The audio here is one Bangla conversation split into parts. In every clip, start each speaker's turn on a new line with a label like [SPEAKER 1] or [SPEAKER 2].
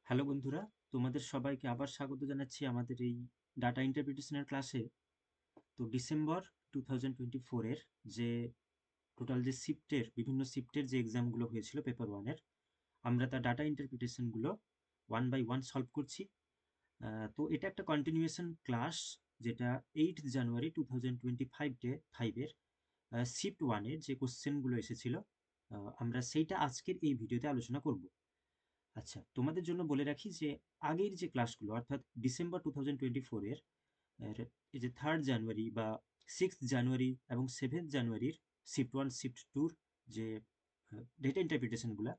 [SPEAKER 1] হ্যালো বন্ধুরা, তোমাদের সবাইকে আবার স্বাগত জানাচ্ছি আমাদের এই ডাটা ইন্টারপ্রিটেশনের ক্লাসে। তো ডিসেম্বর 2024 এর যে টোটাল যে বিভিন্ন শিফটের যে এক্সামগুলো হয়েছিল পেপার ওয়ানের, আমরা তার ডাটা ইন্টারপ্রিটেশনগুলো ওয়ান বাই ওয়ান সলভ করছি। তো এটা একটা কন্টিনিউয়েশন ক্লাস, যেটা 8 জানুয়ারি 2025-এর শিফট ওয়ানের যে কোশ্চেনগুলো এসেছিল, আমরা সেইটা আজকের এই ভিডিওতে আলোচনা করব। আচ্ছা, তোমাদের জন্য বলে রাখি যে আগের যে ক্লাসগুলো অর্থাৎ ডিসেম্বর 2024 এর এই যে 3 জানুয়ারি বা 6 জানুয়ারি এবং 7 জানুয়ারির শিফট ওয়ান শিফট টুর যে ডেটা ইন্টারপ্রিটেশনগুলো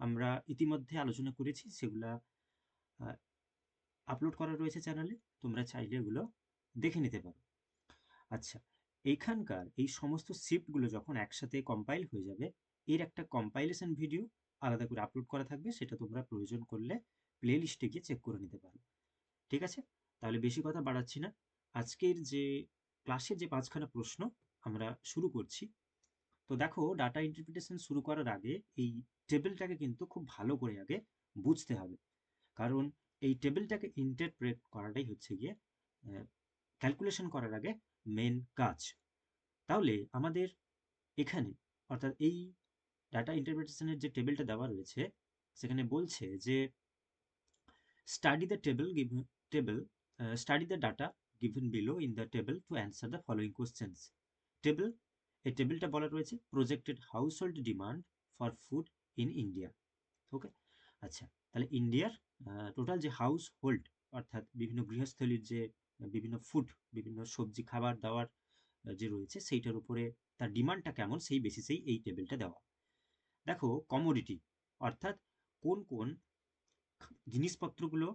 [SPEAKER 1] আমরা ইতিমধ্যে আলোচনা করেছি, সেগুলা আপলোড করা রয়েছে চ্যানেলে, তোমরা চাইলে এগুলো দেখে নিতে পারো। আচ্ছা, এইখানকার এই সমস্ত শিফটগুলো যখন একসাথে কম্পাইল হয়ে যাবে, এর একটা কম্পাইলেশন ভিডিও আলাদা করে আপলোড করা থাকবে, সেটা তোমরা প্রয়োজন করলে প্লে লিস্টে গিয়ে চেক করে নিতে পারো। ঠিক আছে? তাহলে বেশি কথা বাড়াচ্ছি না। আজকের যে ক্লাসের যে 5খানা প্রশ্ন আমরা শুরু করছি। তো দেখো, ডাটা ইন্টারপ্রিটেশন শুরু করার আগে এই টেবিলটাকে কিন্তু খুব ভালো করে আগে বুঝতে হবে। কারণ এই টেবিলটাকে ইন্টারপ্রেট করাটাই হচ্ছে গিয়ে ক্যালকুলেশন করার আগে মেন কাজ। তাহলে আমাদের এখানে, অর্থাৎ এই ডাটা ইন্টারপ্রিটেশনের যে টেবিলটা দেওয়া রয়েছে, সেখানে বলছে যে study the study the data given below in the table to answer the following questions. Table, এই টেবিলটা বলা রয়েছে projected household demand for food in India. Okay, আচ্ছা, তাহলে ইন্ডিয়ার টোটাল যে হাউস হোল্ড, অর্থাৎ বিভিন্ন গৃহস্থলীর যে বিভিন্ন ফুড, বিভিন্ন সবজি খাবার দাবার যে রয়েছে, সেইটার উপরে তার ডিমান্ডটা কেমন সেই বেসিসেই এই টেবিলটা দেওয়া। দেখো, কমোডিটি অর্থাৎ কোন কোন জিনিসপত্রগুলো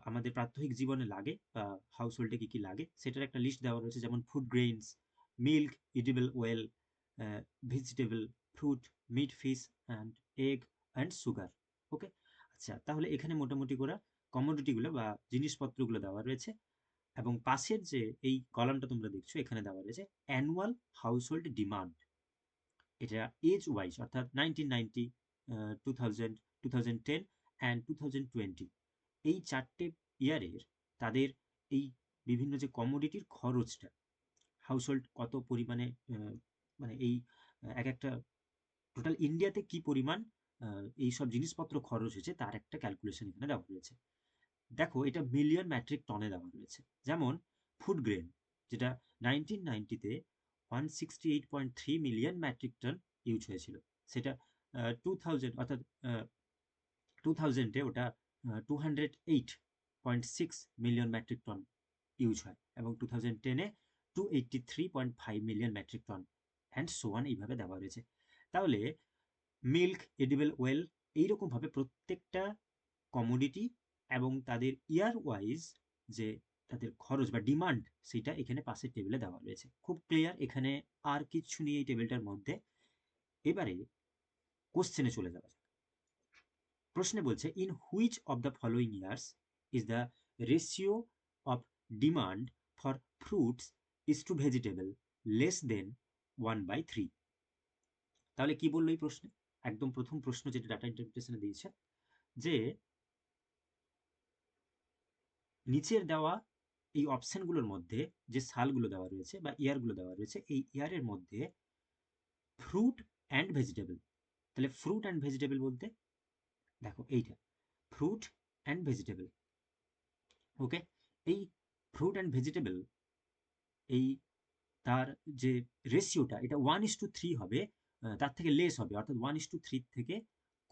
[SPEAKER 1] আমাদের প্রাত্যহিক জীবনে লাগে বা হাউস হোল্ডে কী কী লাগে সেটার একটা লিস্ট দেওয়া রয়েছে, যেমন food grains, milk, edible oil, vegetable, fruit, meat, fish and egg and sugar. Okay, আচ্ছা, তাহলে এখানে মোটামুটি করে কমোডিটিগুলো বা জিনিসপত্রগুলো দেওয়া রয়েছে। এবং পাশের যে এই কলামটা তোমরা দেখছো, এখানে দেওয়া রয়েছে অ্যানুয়াল হাউস হোল্ড ডিমান্ড। এটা এজ ওয়াইজ, অর্থাৎ 1990, 2000, 2010 অ্যান্ড 2020, এই 4টে ইয়ারের তাদের এই বিভিন্ন যে কমোডিটির খরচটা, হাউসহোল্ড কত পরিমাণে, মানে এই এক একটা টোটাল ইন্ডিয়াতে কি পরিমাণ এই সব জিনিসপত্র খরচ হয়েছে তার একটা ক্যালকুলেশন এখানে দেওয়া রয়েছে। দেখো, এটা মিলিয়ন মেট্রিক টনে দেওয়া রয়েছে। যেমন ফুড গ্রেন, যেটা 1990-তে 168.3 মিলিয়ন মেট্রিক টন ইউজ হয়েছিল, সেটা 2000 অর্থাৎ 2000-এ ওটা 208.6 মিলিয়ন মেট্রিক টন ইউজ হয়, এবং 2010-এ 283.5 million metric ton and so on, এইভাবে দেওয়া রয়েছে। তাহলে মিল্ক, এডিবল ওয়েল, এইরকমভাবে প্রত্যেকটা কমোডিটি এবং তাদের ইয়ার ওয়াইজ যে তাদের খরচ বা ডিমান্ড, সেটা এখানে পাশের টেবিলে দেওয়া রয়েছে। খুব ক্লিয়ার, এখানে আর কিছু নেই এই টেবিলটার মধ্যে। এবারে কোশ্চেনে চলে যাওয়া যাক। প্রশ্নে বলছে, in which of the following years is the ratio of demand for fruits is to vegetable less than 1/3। তাহলে কি বললো এই প্রশ্নে? একদম প্রথম প্রশ্ন যেটা ডাটা ইন্টারপ্রিটেশনে দিয়েছে, যে নিচের দেওয়া এই অপশনগুলোর মধ্যে যে সালগুলো দেওয়া রয়েছে বা ইয়ারগুলো দেওয়া রয়েছে, এই ইয়ারের মধ্যে ফ্রুট অ্যান্ড ভেজিটেবল, তাহলে ফ্রুট অ্যান্ড ভেজিটেবল বলতে দেখো এইটা ফ্রুট অ্যান্ড ভেজিটেবল। ওকে, এই ফ্রুট অ্যান্ড ভেজিটেবল, এই তার যে রেশিওটা, এটা 1:3 হবে, তার থেকে লেস হবে, অর্থাৎ 1:3 থেকে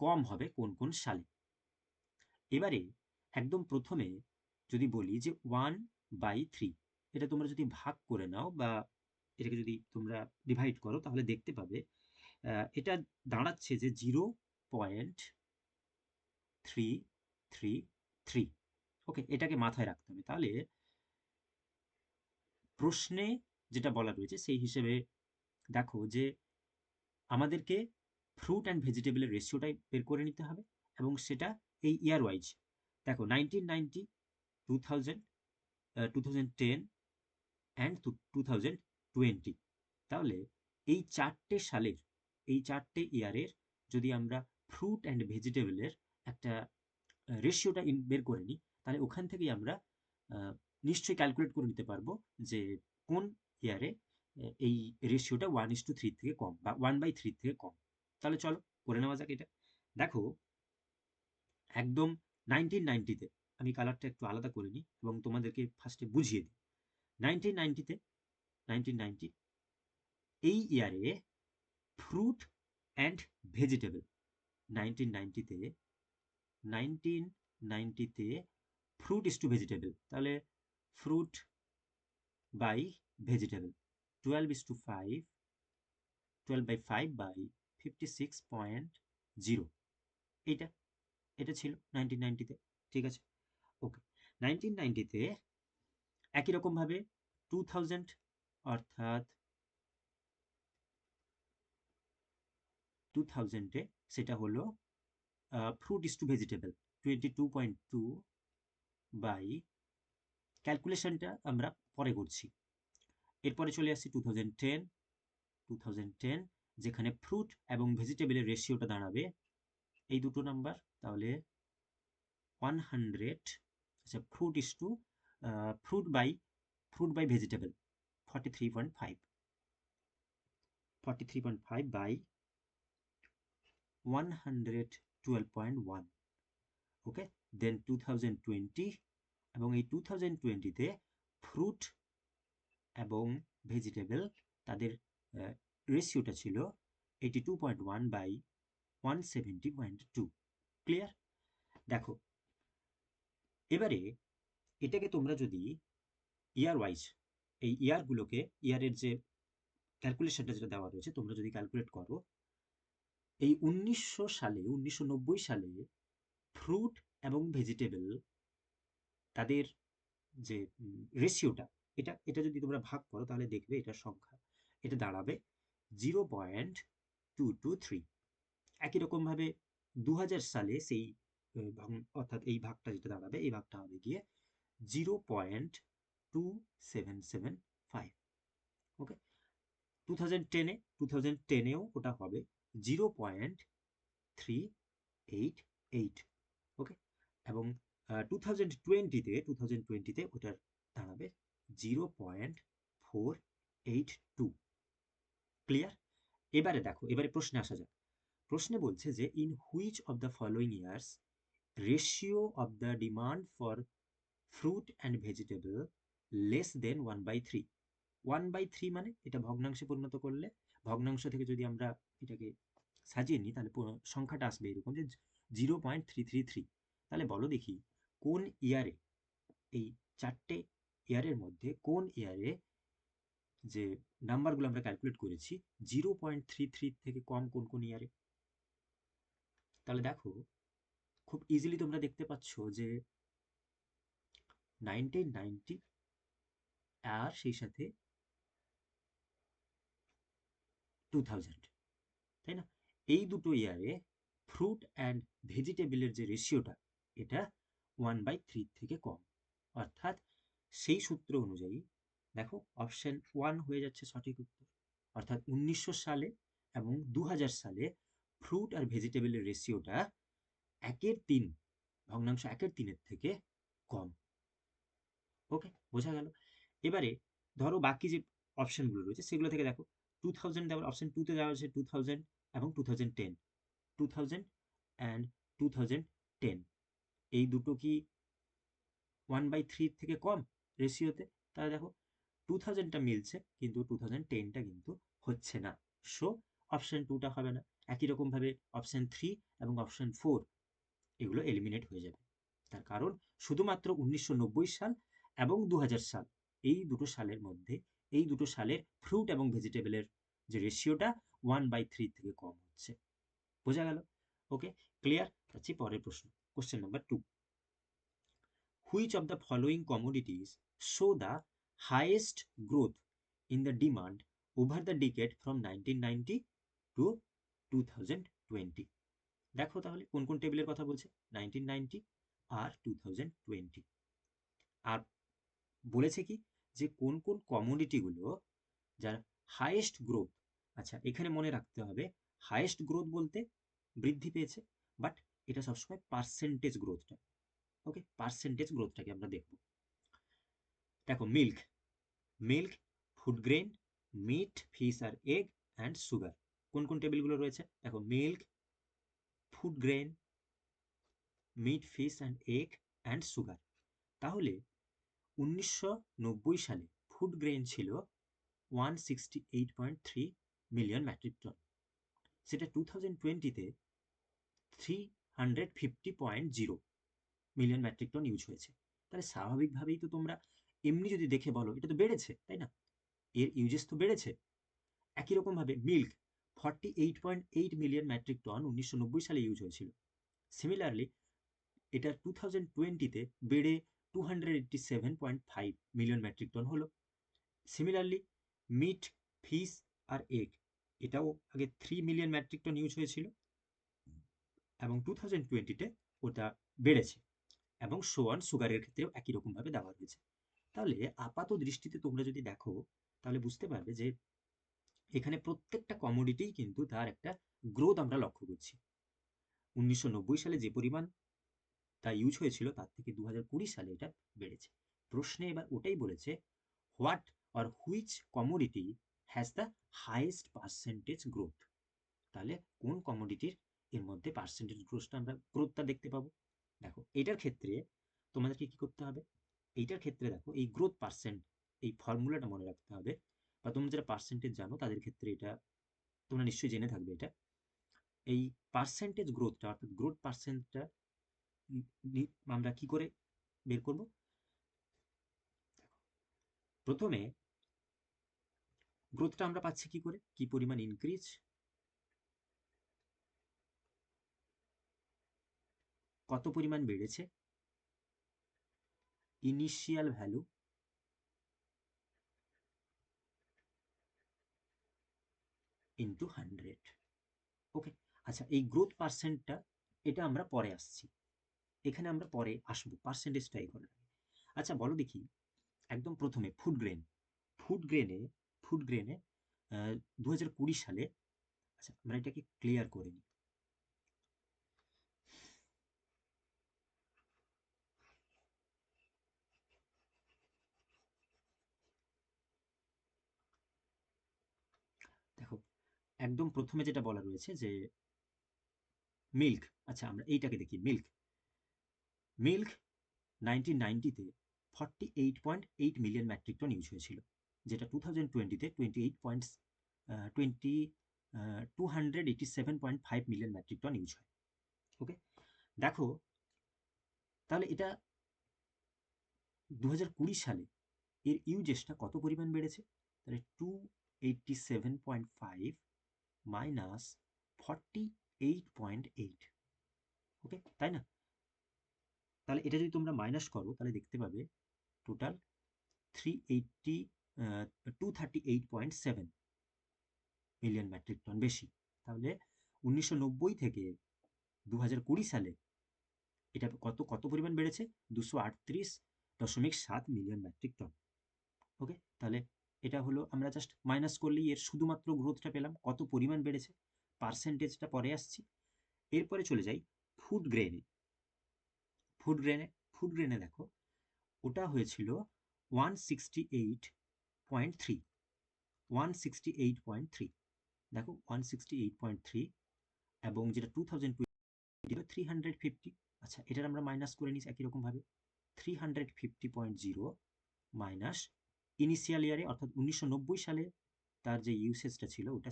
[SPEAKER 1] কম হবে কোন কোন সালে। এবারে একদম প্রথমে যদি বলি যে 1/3, এটা তোমরা যদি ভাগ করে নাও বা এটাকে যদি তোমরা ডিভাইড করো, তাহলে দেখতে পাবে এটা দাঁড়াচ্ছে যে 0.333। ওকে, এটাকে মাথায় রাখতে হবে। তাহলে প্রশ্নে যেটা বলা রয়েছে সেই হিসেবে দেখো যে আমাদেরকে ফ্রুট অ্যান্ড ভেজিটেবলের রেশিওটাই বের করে নিতে হবে, এবং সেটা এই ইয়ার ওয়াইজ। দেখো, 1990, 2000, 2010 অ্যান্ড 2020। তাহলে এই 4টে সালের, এই 4টে ইয়ারের যদি আমরা ফ্রুট অ্যান্ড ভেজিটেবলের একটা রেশিওটা বের করে নিই, তাহলে ওখান থেকেই আমরা নিশ্চয়ই ক্যালকুলেট করে নিতে পারবো যে কোন ইয়ারে এই রেশিওটা 1:3 থেকে কম বা 1/3 থেকে কম। তাহলে চলো করে নেওয়া যাক এটা। দেখো একদম 1990-তে, আমি কালারটা একটু আলাদা করে নিই এবং তোমাদেরকে ফার্স্টে বুঝিয়ে দিই। 1990-তে 1990 এই ইয়ারে ফ্রুট অ্যান্ড ভেজিটেবল, 1990-তে 1990-তে ফ্রুট ইস টু ভেজিটেবল, তাহলে ফ্রুট বাই ভেজিটেবল 12:5, 12/5/56.0, এইটা এটা ছিল 1990-তে। ঠিক আছে, ওকে। 1990-তে একই রকমভাবে 2000, অর্থাৎ 2000-এ সেটা হলো fruit is to vegetable 22.2 by, ক্যালকুলেশনটা আমরা পরে করছি। এরপরে চলে আসছি 2010, 2010 যেখানে ফ্রুট এবং ভেজিটেবলের রেশিওটা দাঁড়াবে এই দুটো নাম্বার, তাহলে 100, আচ্ছা fruit is to fruit by vegetable 43.5, 43.5 by 112.1, okay. Then 2020, এবং এই 2020-তে ফ্রুট এবং ভেজিটেবল তাদের রেশিওটা ছিল 82.1 বাই 170.2। ক্লিয়ার? দেখো এবারে এটাকে তোমরা যদি ইয়ার ওয়াইজ, এই ইয়ারগুলোকে, ইয়ারের যে ক্যালকুলেশনটা যেটা দেওয়া রয়েছে তোমরা যদি ক্যালকুলেট করো, এই 1990 সালে ফ্রুট এবং ভেজিটেবল তাদের যে রেশিওটা, এটা এটা যদি তোমরা ভাগ করো তাহলে দেখবে এটার সংখ্যা, এটা দাঁড়াবে 0.223। একই রকমভাবে 2000 সালে সেই অর্থাৎ এই ভাগটা যেটা দাঁড়াবে, এই ভাগটা হবে গিয়ে 0.2775, ওকে। 2010-এও ওটা হবে 0.388, ওকে। এবং 2020-তে ওটার দাঁড়াবে 0.482। ক্লিয়ার? এবারে দেখো, এবারে প্রশ্নে আসা যাক। প্রশ্নে বলছে যে in which of the following years ratio of the demand for fruit and vegetable less than 1/3। 1/3 মানে এটা ভগ্নাংশে পরিণত করলে, ভগ্নাংশ থেকে যদি আমরা এটাকে সাজিয়ে নিই তাহলে সংখ্যাটা আসবে এরকম যে 0.333। তাহলে বলো দেখি কোন ইয়ারে, এই চারটে ইয়ারের মধ্যে কোন ইয়ারে যে নাম্বারগুলো আমরা ক্যালকুলেট করেছি 0.33 থেকে কম কোন কোন ইয়ারে। তাহলে দেখো খুব ইজিলি তোমরা দেখতে পাচ্ছ যে 1990 আর সেই সাথে 2000, তাই না? এই দুটো ইয়ারে ফ্রুট অ্যান্ড ভেজিটেবলের যে রেশিওটা, এটা 1/3 থেকে কম, অর্থাৎ সেই সূত্র অনুযায়ী দেখো অপশন 1 হয়ে যাচ্ছে সঠিক উত্তর। অর্থাৎ 1900 সালে এবং 2000 সালে ফ্রুট আর ভেজিটেবলের রেশিওটা 1/3, ভগ্নাংশ 1/3 থেকে কম। ওকে, বোঝা গেল? এবারে ধরো বাকি যে অপশনগুলো রয়েছে সেগুলো থেকে দেখো 2000 দেওয়া, অপশন 2 তে দেওয়া হচ্ছে 2000 এবং 2010, 2000 অ্যান্ড 2010, এই দুটো কি 1/3 থেকে কম রেশিওতে? তাহলে দেখো 2000টা মিলছে কিন্তু 2010টা কিন্তু হচ্ছে না, সো অপশন 2টা হবে না। একই রকমভাবে অপশন 3 এবং অপশন 4 এগুলো এলিমিনেট হয়ে যাবে। তার কারণ শুধুমাত্র 1990 সাল এবং 2000 সাল, এই দুটো সালের মধ্যে, এই দুটো সালের ফ্রুট এবং ভেজিটেবলের যে রেশিওটা 1/3 থেকে কম হচ্ছে। বোঝা গেল? Okay, clear? যাচ্ছি পরের প্রশ্ন, question number 2। Which of the following commodities show the highest growth in the demand over the decade from 1990 to 2020? দেখো তাহলে কোন কোন টেবিলের কথা বলছে, 1990 আর 2020। আর বলেছে কি যে কোন কোন কমোডিটিগুলো যার হাইয়েস্ট গ্রোথ। আচ্ছা, এখানে মনে রাখতে হবে হাইয়েস্ট গ্রোথ বলতে বৃদ্ধি পেয়েছে, বাট এটা সবসময় পার্সেন্টেজ গ্রোথটা। ওকে, পার্সেন্টেজ গ্রোথটাকে আমরা দেখব। দেখো milk, milk, food grain, meat, fish আর এগ অ্যান্ড সুগার, কোন কোন টেবিলগুলো রয়েছে দেখো, milk, food grain, meat, fish and egg and sugar. তাহলে 1990 সালে ফুড গ্রেন ছিল 168.3 মিলিয়ন মেট্রিক টন, সেটা 2020-তে 350.0 মিলিয়ন মেট্রিক টন ইউজ হয়েছে। তাহলে স্বাভাবিকভাবেই তো তোমরা এমনি যদি দেখে বলো এটা তো বেড়েছে, তাই না? এর ইউজেস তো বেড়েছে। একই রকমভাবে মিল্ক 48.8 মিলিয়ন মেট্রিক টন 1990 সালে ইউজ হয়েছিল। সিমিলারলি এটা 2020-তে বেড়ে 287.5 মিলিয়ন মেট্রিক টন হলো। সিমিলারলি মিট, ফিশ আর এগ, এটাও আগে 3 মিলিয়ন মেট্রিক টন ইউজ হয়েছিল এবং 2020-তে ওটা বেড়েছে। এবং সোয়ান সুগারের ক্ষেত্রেও একই রকমভাবে দেওয়া হয়েছে। তাহলে আপাত দৃষ্টিতে তোমরা যদি দেখো তাহলে বুঝতে পারবে যে এখানে প্রত্যেকটা কমোডিটিই কিন্তু তার একটা গ্রোথ আমরা লক্ষ্য করছি। 1990 সালে যে পরিমাণ তা ইউজ হয়েছিল তার থেকে 2020 সালে এটা বেড়েছে। প্রশ্নে এবার ওটাই বলেছে, what or which commodity has the highest percentage growth. তাহলে কোন কমোডিটির এর মধ্যে পার্সেন্টেজ গ্রোথটা দেখতে পাবো। দেখো এটার ক্ষেত্রে তোমাদেরকে কি করতে হবে, এইটার ক্ষেত্রে দেখো এই গ্রোথ পার্সেন্ট, এই ফর্মুলাটা মনে রাখতে হবে, বা তোমরা যারা পার্সেন্টেজ জানো তাদের ক্ষেত্রে এটা তোমরা নিশ্চয়ই জেনে থাকবে। এটা এই পার্সেন্টেজ গ্রোথটা অর্থাৎ গ্রোথ পার্সেন্টটা আমরা কি করে বের করব। প্রথমে গ্রোথটা আমরা পাচ্ছি কি করে, কি পরিমাণ ইনক্রিজ, কত পরিমাণ বেড়েছে, ইনিশিয়াল ভ্যালু ইন্টু 100। ওকে, আচ্ছা এই গ্রোথ পার্সেন্টটা এটা আমরা পরে আসছি, এখানে আমরা পরে আসবো পার্সেন্টেজটা এখানে। আচ্ছা বলো দেখি, একদম প্রথমে ফুড গ্রেন, ফুড গ্রেনে ফুড গ্রেনে 2020 সালে, আচ্ছা আমরা এটাকে ক্লিয়ার করে নিই। দেখো একদম প্রথমে যেটা বলা রয়েছে যে মিল্ক, আচ্ছা আমরা এইটাকে দেখি, মিল্ক, মিল্ক 1990-তে 48.8 মিলিয়ন মেট্রিক টন ইউজ হয়েছিল, যেটা 2020-তে 287.5 মিলিয়ন মেট্রিক টন ইউজ হয়। ওকে, দেখো তাহলে এটা 2020 সালে এর ইউজেসটা কত পরিমাণ বেড়েছে, তাহলে 287.5 মাইনাস 48.8। ওকে, তাই না? তাহলে এটা যদি তোমরা মাইনাস করো তাহলে দেখতে পাবে টোটাল 238.7 মিলিয়ন মেট্রিক টন বেশি। তাহলে 1990 থেকে 2020 সালে এটা কত কত পরিমাণ বেড়েছে, 238.7 মিলিয়ন মেট্রিক টন। ওকে, তাহলে এটা হলো আমরা জাস্ট মাইনাস করলেই এর শুধুমাত্র গ্রোথটা পেলাম, কত পরিমাণ বেড়েছে, পার্সেন্টেজটা পরে আসছি। এরপরে চলে যাই ফুড গ্রেনে। ফুড গ্রেনে ফুড গ্রেনে দেখো ওটা হয়েছিল 168.3, 168.3, দেখো 168.3, এবং যেটা 2020 350। আচ্ছা এটার আমরা মাইনাস করে নিই একই রকমভাবে, 350.0 মাইনাস ইনিশিয়াল ইয়ারে অর্থাৎ 1990 সালে তার যে ইউসেজটা ছিল ওটা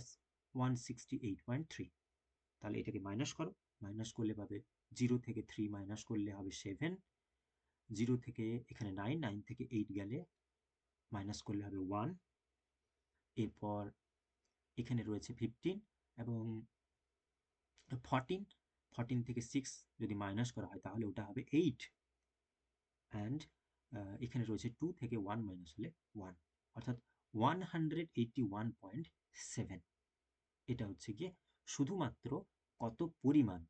[SPEAKER 1] 168.3। তাহলে এটাকে মাইনাস করো, মাইনাস করলে পাবে 0 থেকে 3 মাইনাস করলে হবে 7, 0 থেকে এখানে 9, 9 থেকে 8 গেলে মাইনাস করলে হবে 1, এরপর এখানে রয়েছে 15 এবং 14, 14 থেকে 6 যদি মাইনাস করা হয় তাহলে ওটা হবে 8, অ্যান্ড এখানে রয়েছে 2 থেকে 1 মাইনাস হলে 1, অর্থাৎ 181.7। এটা হচ্ছে গিয়ে শুধুমাত্র কত পরিমাণ,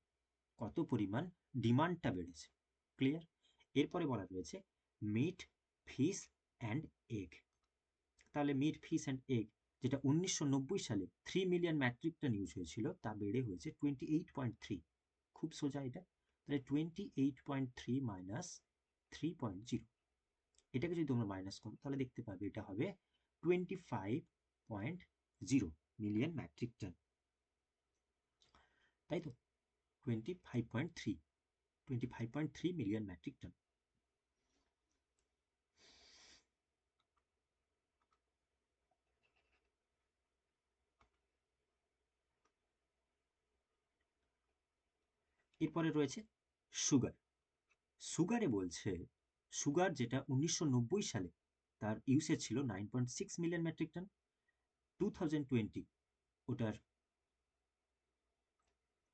[SPEAKER 1] কত পরিমাণ ডিমান্ডটা বেড়েছে। ক্লিয়ার? এরপরে বলা রয়েছে মিট, ফিশ অ্যান্ড এগ। তাহলে মিট, ফিশ অ্যান্ড এগ যেটা 1990 সালে 3 মিলিয়ন মেট্রিক টন ইউজ হয়েছিল তা বেড়ে হয়েছে 28.3। খুব সোজা এটা, তাহলে 28.3 মাইনাস 3.0, এটাকে যদি তোমরা মাইনাস করো তাহলে দেখতে পাবে এটা হবে 25.0 মিলিয়ন মেট্রিক টন, তাই তো? 25.3 মিলিয়ন মেট্রিক টন। এরপরে রয়েছে সুগার। সুগারে বলছে সুগার যেটা 1990 সালে তার ইউসেজ ছিল 9.6 মিলিয়ন মেট্রিক টন, 2020 ওটার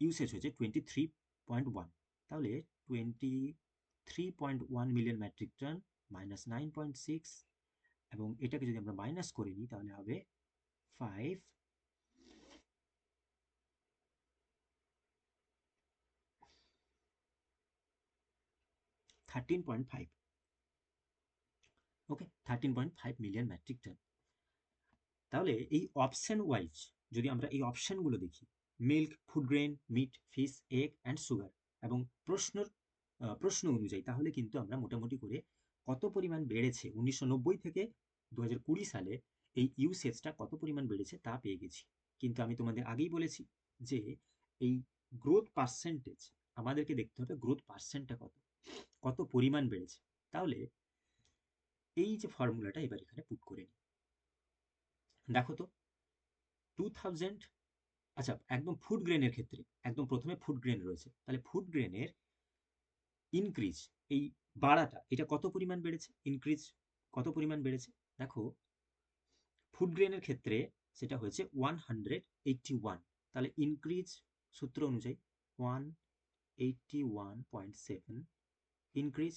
[SPEAKER 1] ইউসেজ হয়েছে 23.1, তাহলে 23.1 মিলিয়ন মেট্রিক টন মাইনাস 9.6, এবং এটাকে যদি আমরা মাইনাস করে নিই তাহলে হবে 13.5, ওকে, 13.5 মিলিয়ন মেট্রিক টন। তাহলে এই অপশন ওয়াইজ যদি আমরা এই অপশনগুলো দেখি, milk, food grain, meat, fish, egg and sugar, এবং প্রশ্ন অনুযায়ী, তাহলে কিন্তু আমরা মোটামুটি করে কত পরিমাণ বেড়েছে 1990 থেকে 2020 সালে এই ইউসেজটা কত পরিমাণ বেড়েছে তা পেয়ে গেছি। কিন্তু আমি তোমাদের আগেই বলেছি যে এই গ্রোথ পার্সেন্টেজ আমাদেরকে দেখতে হবে, গ্রোথ পার্সেন্টটা কত পরিমাণ বেড়েছে। তাহলে এই যে ফর্মুলাটা এবার এখানে পুট করে নিই, দেখো তো 2000, আচ্ছা একদম ফুড গ্রেনের ক্ষেত্রে একদম প্রথমে ফুড গ্রেন রয়েছে, তাহলে ফুড গ্রেনের ইনক্রিজ, এই বাড়াটা এটা কত পরিমাণ বেড়েছে, ইনক্রিজ কত পরিমাণ বেড়েছে। দেখো ফুড গ্রেনের ক্ষেত্রে সেটা হয়েছে 181, তাহলে ইনক্রিজ সূত্র অনুযায়ী 181.7 ইনক্রিজ,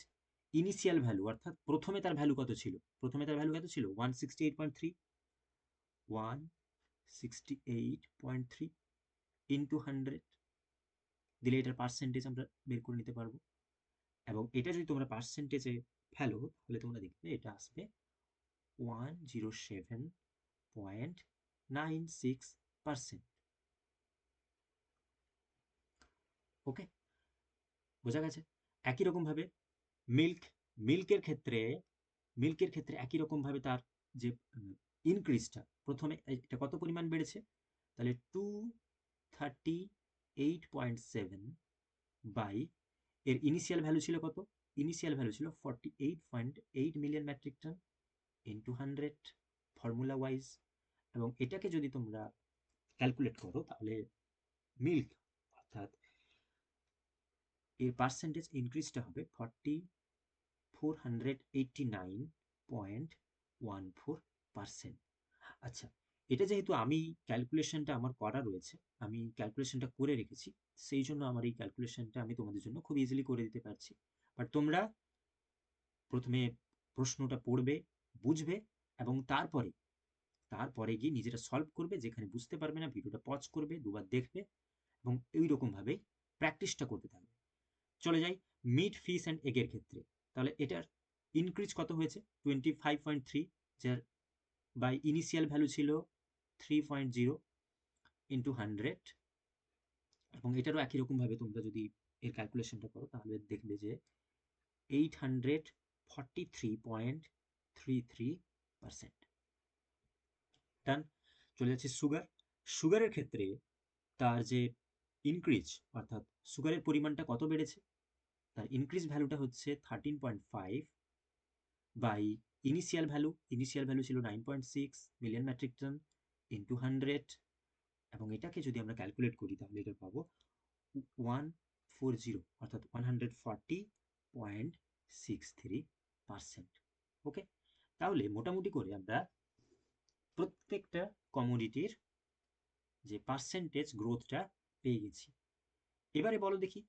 [SPEAKER 1] ইনিশিয়াল ভ্যালু অর্থাৎ প্রথমে তার ভ্যালু কত ছিল, প্রথমে তার ভ্যালু কত ছিল 168.3, 168.3 ইন্টু 100 দিলে এটার পার্সেন্টেজ আমরা বের করে নিতে পারবো, এবং এটা যদি তোমরা পার্সেন্টেজে ফেলো তাহলে তোমরা দেখবে এটা আসবে 107.96%। ওকে, বোঝা গেছে? একই রকম ভাবে মিল্ক, মিল্কের ক্ষেত্রে মিল্কের ক্ষেত্রে একই রকম ভাবে তার যে ইনক্রিজটা প্রথমে এটা কত পরিমাণ বেড়েছে, তাহলে 238.7 বাই এর ইনিশিয়াল ভ্যালু ছিল কত, ইনিশিয়াল ভ্যালু ছিল 48.8 million metric ton into 100 formula wise, এবং এটাকে যদি তোমরা ক্যালকুলেট করো তাহলে মিল্ক অর্থাৎ এর পার্সেন্টেজ ইনক্রিজটা হবে 489.14%। আচ্ছা, এটা যেহেতু আমি ক্যালকুলেশনটা আমার করা রয়েছে, আমি ক্যালকুলেশনটা করে রেখেছি, সেই জন্য আমার এই ক্যালকুলেশনটা আমি তোমাদের জন্য খুব ইজিলি করে দিতে পারছি। বাট তোমরা প্রথমে প্রশ্নটা পড়বে, বুঝবে, এবং তারপরে গিয়ে নিজেরা সলভ করবে, যেখানে বুঝতে পারবে না ভিডিওটা পজ করবে, দুবার দেখবে, এবং এই রকমভাবে প্র্যাকটিসটা করতে থাকবে। চলে যাই মিট, ফিশ অ্যান্ড এগের ক্ষেত্রে, তাহলে এটার ইনক্রিজ কত হয়েছে 25.3, যার বাই ইনিশিয়াল ভ্যালু ছিল 3.0 ইন্টু 100, এবং এটারও একই রকমভাবে তোমরা যদি এর ক্যালকুলেশনটা করো তাহলে দেখবে যে 843.33%। ডান। চলে যাচ্ছে সুগার। সুগারের ক্ষেত্রে তার যে ইনক্রিজ অর্থাৎ সুগারের পরিমাণটা কত বেড়েছে, তার ইনক্রিজ ভ্যালুটা হচ্ছে 13.5 বাই ইনিশিয়াল ভ্যালু ছিল 9.6 মিলিয়ন মেট্রিক টন ইন্টু 100, এবং এটাকে যদি আমরা ক্যালকুলেট করি তাহলে এটা পাবো 140 অর্থাৎ 140.63%। ওকে, তাহলে মোটামুটি করে আমরা প্রত্যেকটা কমোডিটির যে পার্সেন্টেজ গ্রোথটা পেয়ে গেছি। এবারে বলো দেখি,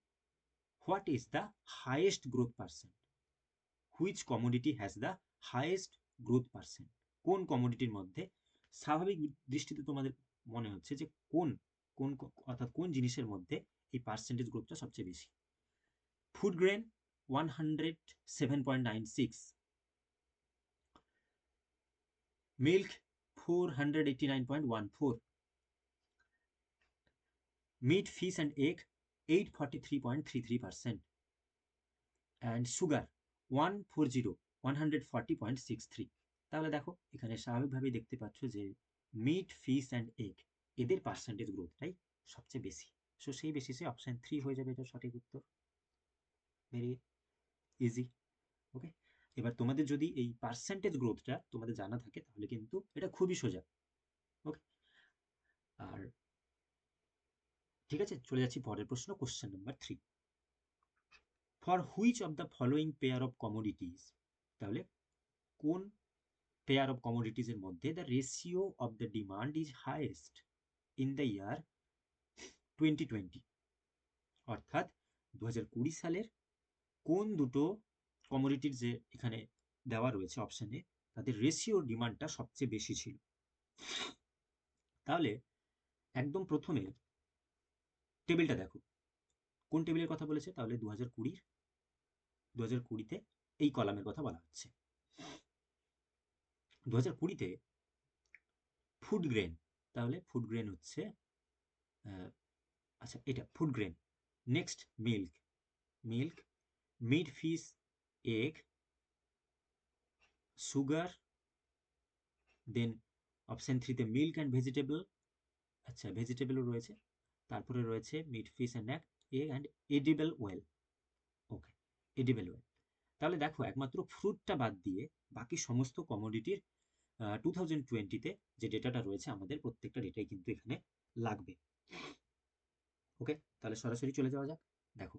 [SPEAKER 1] what is the highest growth percent, which commodity has the highest growth percent, কোন কমোডিটির মধ্যে স্বাভাবিক দৃষ্টিতে তোমাদের মনে হচ্ছে যে কোন কোন অর্থাৎ কোন জিনিসের মধ্যে এই পার্সেন্টেজ গ্রোথটা সবচেয়ে বেশি। Food grain 107.96, milk 489.14, meat, fish and egg 843.33%, and sugar 140 তাহলে দেখো এখানে স্বাভাবিকভাবেই দেখতে পাচ্ছ যে মিট, ফিশ অ্যান্ড এগ এদের পার্সেন্টেজ গ্রোথটাই সবচেয়ে বেশি। সো সেই বেসিসে অপশন 3 হয়ে যাবে এটা সঠিক উত্তর। Very easy. ওকে, এবার তোমাদের যদি এই পার্সেন্টেজ গ্রোথটা তোমাদের জানা থাকে তাহলে কিন্তু এটা খুবই সোজা। ওকে, আর ঠিক আছে, চলে যাচ্ছি পরের প্রশ্ন, question number 3। For which of the following pair of commodities, তাহলে কোন পেয়ার অফ কমোডিটিস এর মধ্যে the ratio of the demand is highest in the year 2020, অর্থাৎ 2020 সালের কোন দুটো কমোডিটির যে এখানে দেওয়া রয়েছে অপশনে তাদের রেশিও ডিমান্ডটা সবচেয়ে বেশি ছিল। তাহলে একদম প্রথমে টেবিলটা দেখো, কোন টেবিলের কথা বলেছে, তাহলে 2020-তে এই কলামের কথা বলা হচ্ছে। 2020-তে ফুড গ্রেন, তাহলে ফুড গ্রেন হচ্ছে আচ্ছা এটা food grain, next milk, meat, fish, egg, sugar, then option 3-তে মিল্ক অ্যান্ড ভেজিটেবল, আচ্ছা ভেজিটেবলও রয়েছে, তারপরে রয়েছে meat, fish and egg and edible oil. Okay, edible oil. তাহলে দেখো একমাত্র ফ্রুটটা বাদ দিয়ে বাকি সমস্ত কমোডিটির 2020-তে যে ডেটাটা রয়েছে আমাদের প্রত্যেকটা ডেটাই কিন্তু এখানে লাগবে। ওকে, তাহলে সরাসরি চলে যাওয়া যাক। দেখো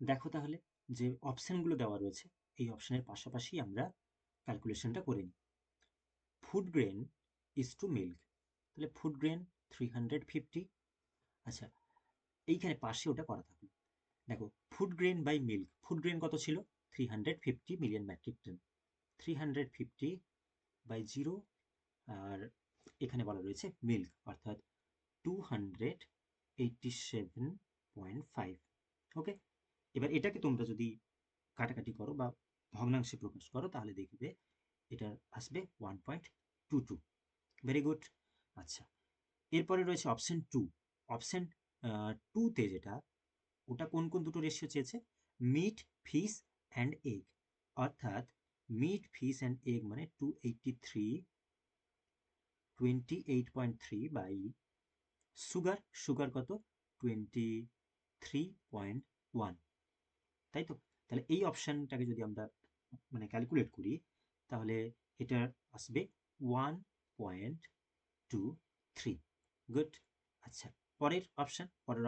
[SPEAKER 1] দেখো তাহলে যে অপশনগুলো দেওয়া রয়েছে এই অপশনের পাশাপাশি আমরা ক্যালকুলেশনটা করে নিই। Food grain is to milk, তাহলে ফুড গ্রেন 350। আচ্ছা, এইখানে পাশে ওটা করা থাকলো। দেখো food grain by milk, food grain কত ছিল 350 মিলিয়ন মেট্রিক টন, 350 বাই 0, আর এখানে বলা রয়েছে মিল্ক অর্থাৎ 287.5। ওকে, এবার এটাকে তোমরা যদি কাটাকাটি করো বা ভগ্নাংশে প্রকাশ করো তাহলে দেখবে এটা আসবে 1.22। Very good. আচ্ছা, এরপরে রয়েছে অপশন 2। অপশন 2-তে যেটা, ওটা কোন কোন দুটো রেশিও চেয়েছে, মিট, ফিশ অ্যান্ড এগ, অর্থাৎ মিট, ফিশ অ্যান্ড এগ মানে 28.3 বাই সুগার কত 23.1, তাই তো? তাহলে এই অপশনটাকে যদি আমরা মানে ক্যালকুলেট করি তাহলে এটা আসবে 1.23। গুড। আচ্ছা, পরের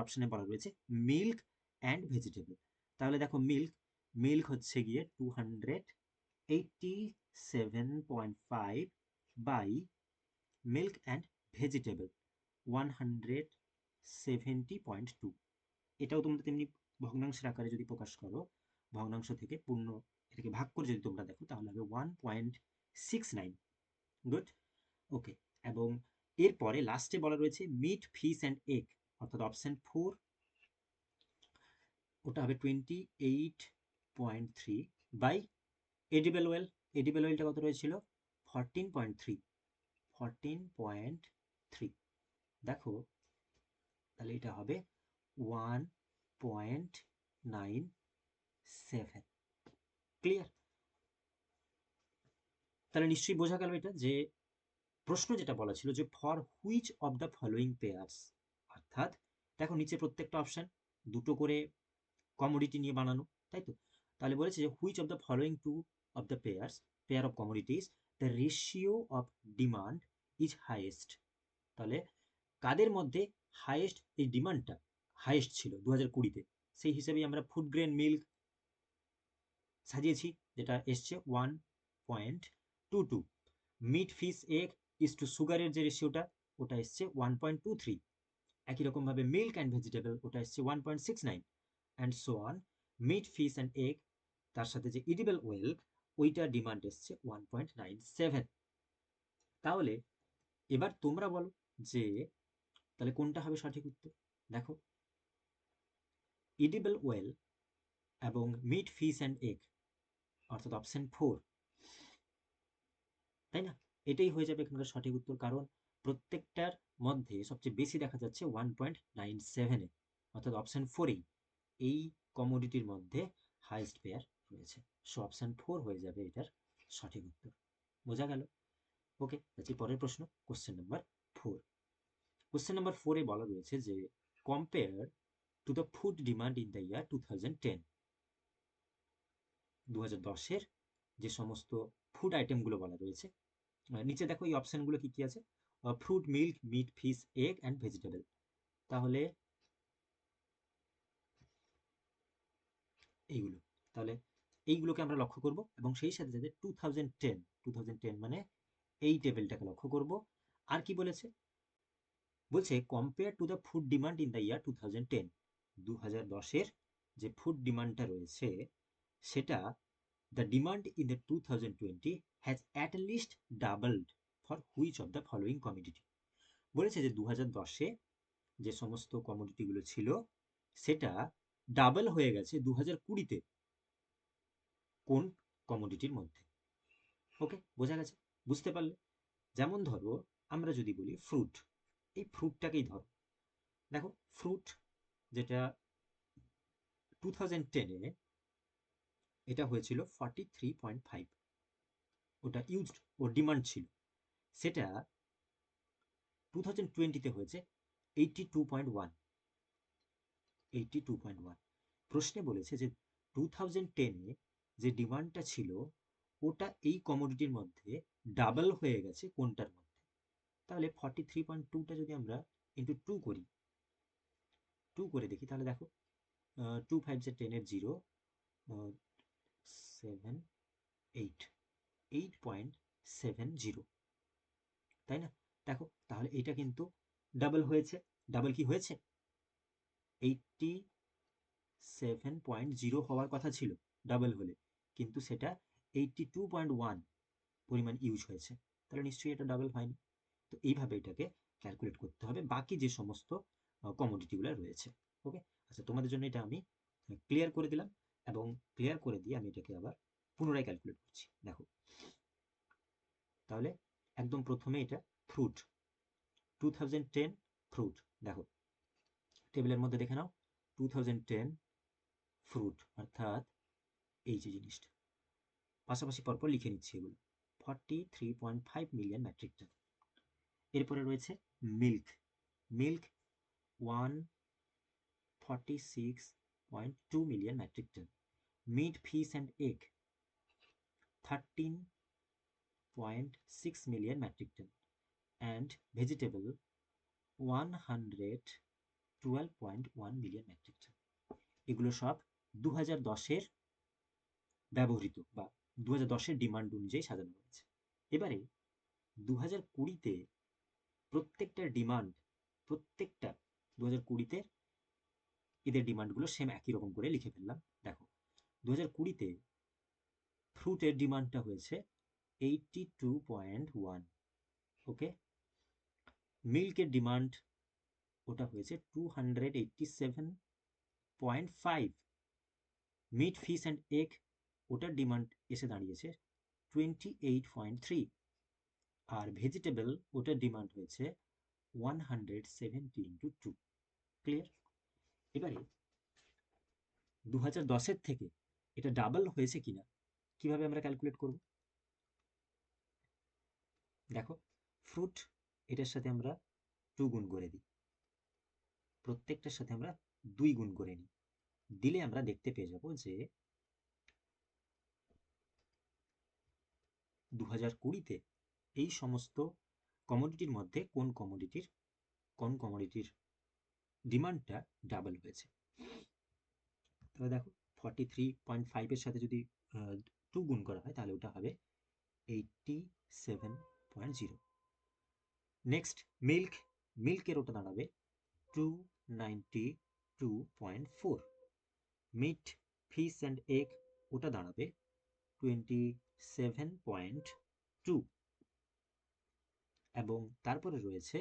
[SPEAKER 1] অপশনে বলা রয়েছে মিল্ক অ্যান্ড ভেজিটেবল। তাহলে দেখো মিল্ক হচ্ছে গিয়ে 287.5 বাই মিল্ক অ্যান্ড ভেজিটেবল 170.2। এটাও তোমরা তেমনি ভগ্নাংশের আকারে যদি প্রকাশ করো, ভগ্নাংশ থেকে পূর্ণ এটাকে ভাগ করে যদি তোমরা দেখো তাহলে হবে 1.69। গুড। ওকে, এবং এরপরে লাস্টে বলা রয়েছে মিট, ফিশ অ্যান্ড এগ, অর্থাৎ অপশন 4, ওটা হবে 28.3 বাই এডিবল ওয়েল। এডিবল ওয়েলটা কত রয়েছিল 14.3। দেখো তাহলে এটা হবে 1.97। ক্লিয়ার? তাহলে নিশ্চয়ই বোঝা গেল এটা যে প্রশ্ন যেটা বলা ছিল যে for which of the following pairs, অর্থাৎ দেখো নিচে প্রত্যেকটা অপশন দুটো করে কমোডিটি নিয়ে বানানো, তাই তো? তাহলে বলেছে যে which of the following two of the pair of commodities the ratio of demand is highest, তাহলে কাদের মধ্যে হাইয়েস্ট এই ডিমান্ডটা হাইয়েস্ট ছিল 2020-তে, সেই হিসেবেই আমরা ফুড গ্রেন মিল্ক সাজিয়েছি যেটা এসছে 1.22, meet, fish, egg is to সুগারের যে রেশিওটা ওটা এসছে 1.23, একই রকমভাবে মিল্ক অ্যান্ড ভেজিটেবল ওটা এসছে 1.69 and so on. Meat, fish and egg তার সাথে যে ইডিবল ওয়েল ওইটা ডিমান্ড এসছে 1.97। তাহলে এবার তোমরা বলো যে তাহলে কোনটা হবে সঠিক উত্তর। দেখো ইডিবল ওয়েল এবং মিট, ফিশ অ্যান্ড এগ, অর্থাৎ অপশন 4, তাই না? এটাই হয়ে যাবে এখানকার সঠিক উত্তর, কারণ প্রত্যেকটার মধ্যে সবচেয়ে বেশি দেখা যাচ্ছে 1.97 এ, অর্থাৎ অপশন 4এই এই কমোডিটির মধ্যে হাইয়েস্ট পেয়ার রয়েছে। সো অপশন 4 হয়ে যাবে এটার সঠিক উত্তর। বোঝা গেল? ওকে, আচ্ছা পরের প্রশ্ন, কোশ্চেন নাম্বার 4। কোশ্চেন নাম্বার 4-এ বলা রয়েছে যে compare to the food demand in the year 2010, 2010-এর যে সমস্ত ফুড আইটেমগুলো বলা রয়েছে, নিচে দেখো এই অপশনগুলো কি কি আছে, fruit, milk, meat, fish, egg and vegetable. তাহলে এইগুলো, তাহলে এইগুলোকে আমরা লক্ষ্য করব এবং সেই সাথে সাথে 2010 মানে এই টেবিলটাকে লক্ষ্য করব। আর কি বলেছে? বলছে compare to the food demand in the year 2010, 2010-এর যে ফুড ডিমান্ডটা রয়েছে সেটা, the demand in the 2020 has at least doubled for which of the following commodity. বলেছে যে 2010-এ যে সমস্ত কমোডিটিগুলো ছিল সেটা ডাবল হয়ে গেছে 2020-তে কোন কমোডিটির মধ্যে। ওকে, বোঝা গেছে? বুঝতে পারলে? যেমন ধরো আমরা যদি বলি ফ্রুট, এই ফ্রুটটাকেই ধরো, দেখো ফ্রুট যেটা 2010-এ এটা হয়েছিল 43.5, ওটা ইউজড ও ডিমান্ড ছিল, সেটা 2020-তে হয়েছে 82.1, 82.1। প্রশ্নে বলেছে যে 2010-এ যে ডিমান্ডটা ছিল ওটা এই কমোডিটির মধ্যে ডাবল হয়ে গেছে কোনটার মধ্যে। তাহলে 43.2টা যদি আমরা ইন্টু 2 করি, 2 করে দেখি, তাহলে দেখো 2 5 10-এর 0, 7 8, 8.70, তাই না? দেখো তাহলে এটা কিন্তু ডাবল হয়েছে। ডাবল কি হয়েছে? 87.0 হওয়ার কথা ছিল ডাবল হলে, কিন্তু সেটা 82.1 পরিমাণ ইউজ হয়েছে, তাহলে নিশ্চয়ই এটা ডাবল হয়নি। তো এইভাবে এটাকে ক্যালকুলেট করতে হবে বাকি যে সমস্ত কমোডিটিগুলো রয়েছে। ওকে, আচ্ছা তোমাদের জন্য এটা আমি ক্লিয়ার করে দিলাম, এবং ক্লিয়ার করে দিয়ে আমি এটাকে আবার পুনরায় ক্যালকুলেট করছি। দেখো তাহলে একদম প্রথমে এটা ফ্রুট, 2010 ফ্রুট, দেখো টেবিলের মধ্যে দেখে নাও 2010 ফ্রুট, অর্থাৎ এই যে জিনিসটা পাশাপাশি পরপর লিখে নিচ্ছি এগুলো, 43.5 মিলিয়ন মেট্রিক টন। এরপরে রয়েছে milk, milk 146.2 million metric ton. Meat, fish and egg 13.6 million metric ton, and vegetable 112.1 million metric ton. এগুলো সব 2010-এর ব্যবহৃত বা 2010-এর ডিমান্ড অনুযায়ী সাজানো হয়েছে। এবারে 2020-তে প্রত্যেকটা ডিমান্ড, প্রত্যেকটা 2020-তে এদের ডিমান্ডগুলো সেম একই রকম করে লিখে ফেললাম। দেখো 2020-তে ফ্রুটের ডিমান্ডটা হয়েছে 82.1, ওকে। মিল্কের ডিমান্ড ওটা হয়েছে 287.5। মিট, ফিশ অ্যান্ড এগ ওটার ডিমান্ড এসে দাঁড়িয়েছে 28.3, আর ভেজিটেবল ওটার ডিমান্ড হয়েছে 170 × 2। ক্লিয়ার? এবারে 2010-এর থেকে এটা ডাবল হয়েছে কিনা কিভাবে আমরা ক্যালকুলেট করব? দেখো ফ্রুট, এটার সাথে আমরা 2 গুণ করে দিই, প্রত্যেকটার সাথে আমরা 2 গুণ করে নিই, দিলে আমরা দেখতে পেয়ে যাব যে 2020-তে এই সমস্ত কমোডিটির মধ্যে কোন কমোডিটির ডিমান্ডটা ডাবল হয়েছে। তাহলে দেখো 43.5-এর সাথে যদি 2 গুণ করা হয় তাহলে ওটা হবে 87.0। নেক্সট মিল্ক, মিল্কের ওটা দাঁড়াবে 292.4। মিট, ফিশ অ্যান্ড এগ ওটা দাঁড়াবে 27.2, এবং তারপরে রয়েছে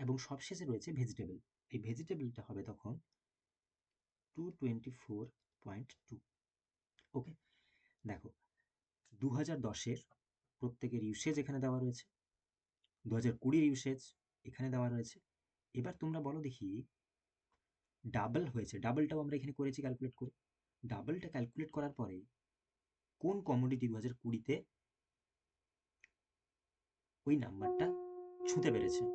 [SPEAKER 1] এবং সবশেষে রয়েছে ভেজিটেবল। এই ভেজিটেবলটা হবে তখন 224.2। ওকে, দেখো 2010-এর প্রত্যেকের ইউসেজ এখানে দেওয়া রয়েছে, 2020-এর ইউসেজ এখানে দেওয়া রয়েছে। এবার তোমরা বলো দেখি, ডাবল হয়েছে, ডাবলটাও আমরা এখানে করেছি ক্যালকুলেট করে। ডাবলটা ক্যালকুলেট করার পরে কোন কমোডিটি 2020-তে ওই নাম্বারটা ছুঁতে পেরেছে?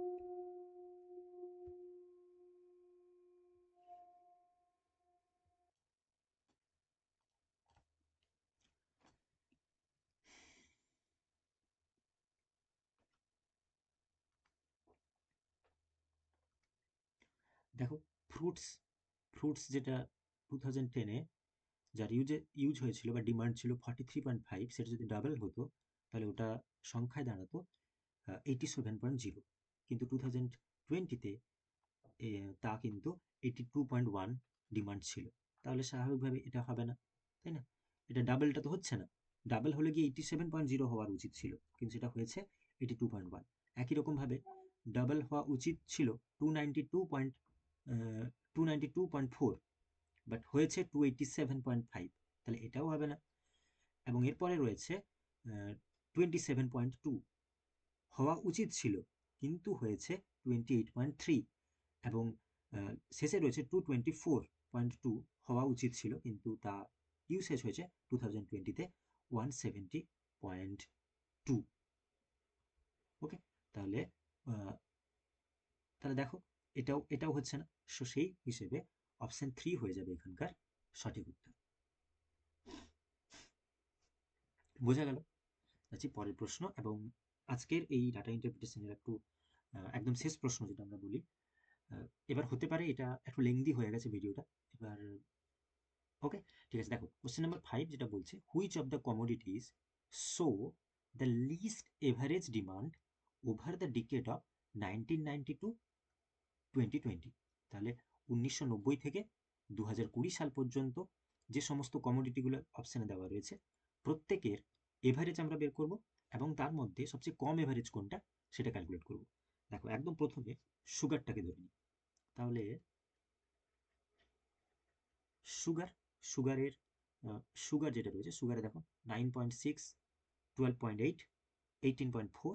[SPEAKER 1] দেখো, ফ্রুটস ফ্রুটস যেটা 2010-এ যার ইউজ হয়েছিল বা ডিমান্ড ছিল 43.5, সেটা যদি ডাবল হতো তাহলে ওটা সংখ্যায় দাঁড়াতো 87.0। কিন্তু 2020-তে তা কিন্তু 82.1 ডিমান্ড ছিল। তাহলে স্বাভাবিকভাবে এটা হবে না, তাই না? এটা ডাবলটা তো হচ্ছে না। ডাবল হলে গিয়ে 87.0 হওয়ার উচিত ছিল, কিন্তু সেটা হয়েছে 82.1। একই রকমভাবে ডাবল হওয়া উচিত ছিল 292.4, বাট হয়েছে 287.5, তাহলে এটাও হবে না। এবং এরপরে রয়েছে 27.2, হওয়া উচিত ছিল কিন্তু হয়েছে 28.3। এবং শেষে রয়েছে 224.2, হওয়া উচিত ছিল কিন্তু তা ইউসেজ হয়েছে 2020-তে 170.2। ওকে, তাহলে তাহলে দেখো এটাও হচ্ছে না। সো সেই হিসেবে অপশন 3 হয়ে যাবে এখানকার সঠিক উত্তর। বোঝা গেল? আচ্ছা, পরের প্রশ্ন, এবং আজকের এই ডাটা ইন্টারপ্রিটেশনের একদম শেষ প্রশ্ন যেটা আমরা বলি। এবার হতে পারে এটা একটু লেংদি হয়ে গেছে ভিডিওটা। এবার ওকে, ঠিক আছে। দেখো কোশ্চেন নাম্বার 5 যেটা বলছে, which of the commodities show the least average demand over the decade of 1990 to 2020। তাহলে 1990 থেকে 2020 সাল পর্যন্ত যে সমস্ত কমোডিটিগুলো অপশানে দেওয়া রয়েছে প্রত্যেকের এভারেজ আমরা বের করব, এবং তার মধ্যে সবচেয়ে কম এভারেজ কোনটা সেটা ক্যালকুলেট করব। দেখো একদম প্রথমে সুগারটাকে ধরে নিই। তাহলে সুগার সুগারের সুগার যেটা রয়েছে, সুগারে দেখো 9.6, 12.8, 18.4,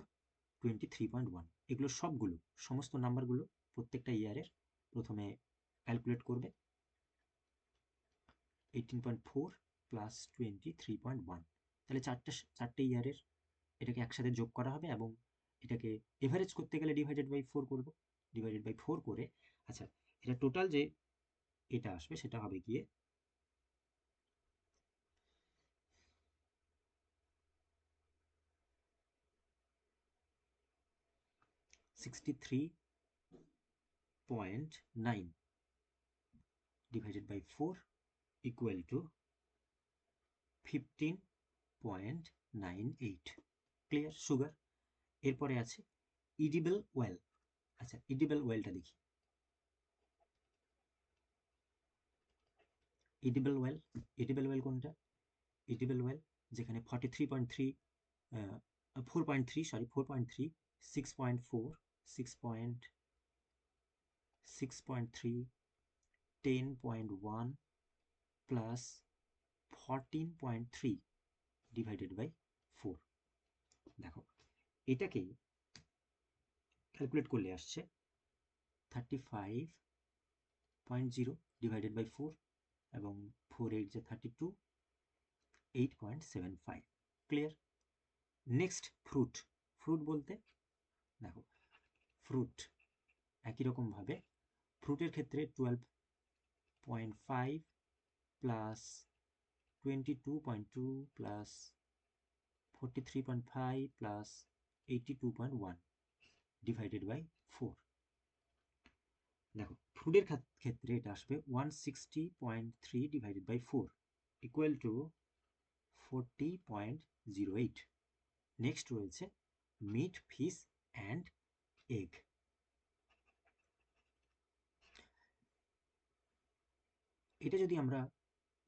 [SPEAKER 1] 23.1, এগুলো সবগুলো সমস্ত নাম্বারগুলো প্রত্যেকটা ইয়ারের প্রথমে ক্যালকুলেট করবে। 18.4 প্লাস 23.1, তাহলে চারটে ইয়ারের এটাকে একসাথে যোগ করা হবে, এবং এটাকে এভারেজ করতে গেলে ডিভাইডেড বাই 4 করব। ডিভাইডেড বাই 4 করে, আচ্ছা, এটা টোটাল যে এটা আসবে সেটা হবে গিয়ে 63.9 divided by 4 equal to 15.98। Clear? Sugar. এরপরে আছে ইডিবল ওয়েল। আচ্ছা, ইডিবল ওয়েলটা দেখি। ইডিবল ওয়েল কোনটা? ইডিবল ওয়েল যেখানে 43.3, 4.3, সরি 4.3, 6.4, 6.3, 10.1 প্লাস 14.3 ডিভাইডেড বাই 4। দেখো এটাকে ক্যালকুলেট করলে আসছে 35.0 ডিভাইডেড বাই 4, এবং 4 8 যে 32, 8.75। ক্লিয়ার? Next fruit. ফ্রুট বলতে দেখো, ফ্রুট একই রকমভাবে ফ্রুটের ক্ষেত্রে 12.5 plus 22.2 plus 43.5 plus 82.1 divided by 4। দেখো ফ্রুটের ক্ষেত্রে এটা আসবে 160.3 divided by 4 equal to 40.08। Next রয়েছে মিট, ফিশ অ্যান্ড এগ। এটা যদি আমরা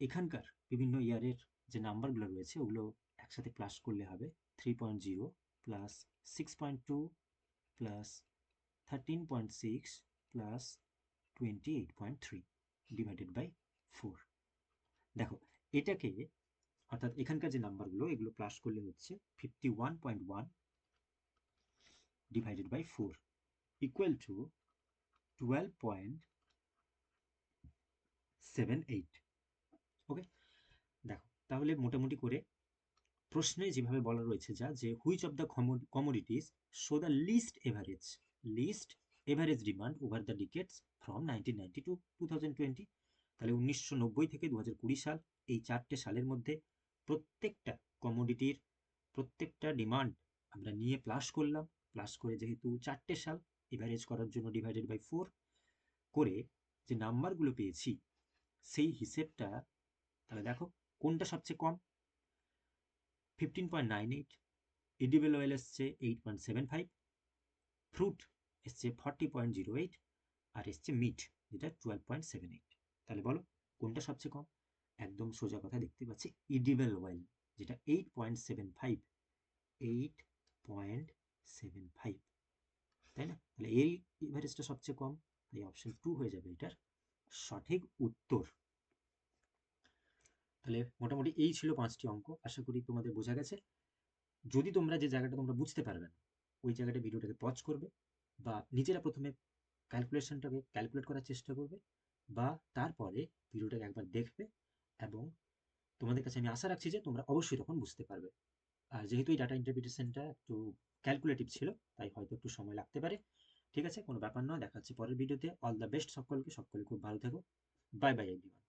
[SPEAKER 1] এখানকার বিভিন্ন ইয়ারের যে নাম্বারগুলো রয়েছে ওগুলো একসাথে প্লাস করলে হবে 3.0 plus 6.2 plus 13.6 plus 28.3 divided by 4। দেখো এটাকে অর্থাৎ এখানকার যে নাম্বারগুলো এগুলো প্লাস করলে হচ্ছে 51.1 ডিভাইডেড বাই 4 ইকুয়াল টু 12.78। ওকে, দেখো তাহলে মোটামুটি করে প্রশ্নে যেভাবে বলা রয়েছে যা যে which of the commodities show the least average demand over the decades from 1990 to 2020। তাহলে 1990 থেকে 2020 সাল, এই 4টে সালের মধ্যে প্রত্যেকটা কমোডিটির প্রত্যেকটা ডিমান্ড আমরা নিয়ে প্লাস করলাম, প্লাস করে যেহেতু 4টে সাল এভারেজ করার জন্য ডিভাইডেড বাই 4 করে যে নাম্বারগুলো পেয়েছি সেই হিসেবটা, তাহলে দেখো কোনটা সবচেয়ে কম। 15.98, এডিবল অয়েল এসছে 8.75, ফ্রুট এসছে 40.08, আর এসছে মিট যেটা 12.78। তাহলে বলো কোনটা সবচেয়ে কম? একদম সোজা কথা, দেখতে পাচ্ছি এডিবল অয়েল যেটা 8.75, 8.75, তাই না? তাহলে এই এভারেজটা সবচেয়ে কম, তাই অপশন 2 হয়ে যাবে এটার সঠিক উত্তর। তাহলে মোটামুটি এই ছিল 5টি অঙ্ক, আশা করি তোমাদের বোঝা গেছে। যদি তোমরা যে জায়গাটা তোমরা বুঝতে পারবে না ওই জায়গাটা ভিডিওটাকে পজ করবে, বা নিজেরা প্রথমে ক্যালকুলেশনটাকে ক্যালকুলেট করার চেষ্টা করবে, বা তারপরে ভিডিওটাকে একবার দেখবে, এবং তোমাদের কাছে আমি আশা রাখছি যে তোমরা অবশ্যই তখন বুঝতে পারবে। আর যেহেতু এই ডাটা ইন্টারপ্রিটেশনটা একটু ক্যালকুলেটিভ ছিল তাই হয়তো একটু সময় লাগতে পারে। ঠিক আছে, কোনো ব্যাপার নয়, দেখা হচ্ছে পরের ভিডিওতে। অল দ্য বেস্ট সকলকে, সকলে খুব ভালো থেকো। Bye bye everyone.